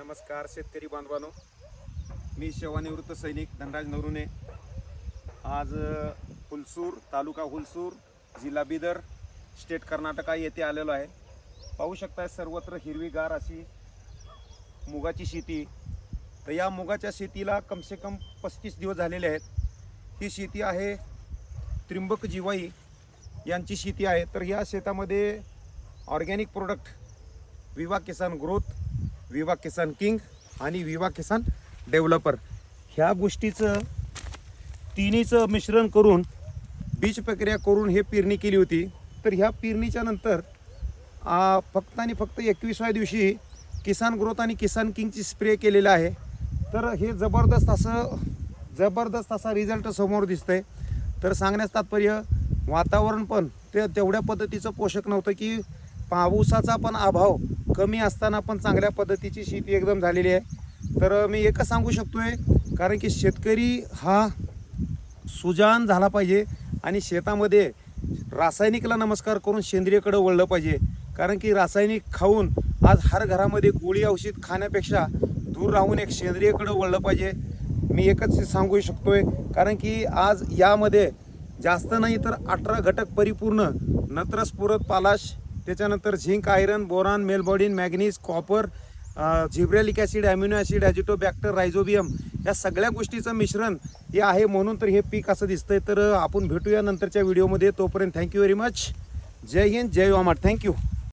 नमस्कार शेतकरी बांधवांनो, मी सेवानिवृत्त सैनिक धनराज नवरुणे आज हुलसूर तालुका हुलसूर जिल्हा बिदर स्टेट कर्नाटका येथे आलेलो आहे। पाहू शकता सर्वत्र हिरवीगार अशी मुगाची शेती। तर या मुगाच्या शेतीला कम से कम 35 दिवस झालेले आहेत। ही शेती आहे त्रिंबक जिवाई यांची शेती आहे। तर या शेतामध्ये ऑर्गॅनिक प्रोडक्ट विवा किसान ग्रोथ, विवा किसान किंग आणि विवा किसान डेव्हलपर ह्या गोष्टीचं तिन्हीचं मिश्रण करून बीज प्रक्रिया करून हे पेरणी केली होती। तर ह्या पेरणीच्या नंतर फक्त आणि फक्त 21व्या दिवशी किसान ग्रोथ आणि किसान किंगची स्प्रे केलेला आहे। तर हे जबरदस्त असा रिझल्ट समोर दिसतंय। तर सांगण्याचं तात्पर्य वातावरण पण तेवढ्या पद्धतीचं पोषक नव्हतं की पावसाचा पण अभाव कमी असताना पण चांगल्या पद्धतीची शेती एकदम झालेली आहे। तर मी एकच सांगू शकतोय, कारण की शेतकरी हा सुजाण झाला पाहिजे आणि शेतामध्ये रासायनिकला नमस्कार करून सेंद्रियकडे वळलं पाहिजे। कारण की रासायनिक खाऊन आज हर घरामध्ये गोळी औषध खाण्यापेक्षा दूर राहून एक सेंद्रियकडे वळलं पाहिजे। मी एकच सांगू शकतोय, कारण की आज यामध्ये जास्त नाही तर 18 घटक परिपूर्ण नत्र स्फुरद पालाश, त्याच्यानंतर zinc, iron, boron, molybdenum, manganese, copper, gibberellic acid, amino acid, azotobacter, rhizobium या सगळ्या गोष्टीचं मिश्रण हे आहे, म्हणून तर हे पीक असं दिसतंय। तर आपण भेटूया नंतरच्या व्हिडिओमध्ये। तोपर्यंत थँक्यू व्हेरी मच। जय हिंद, जय वामाट, थँक्यू।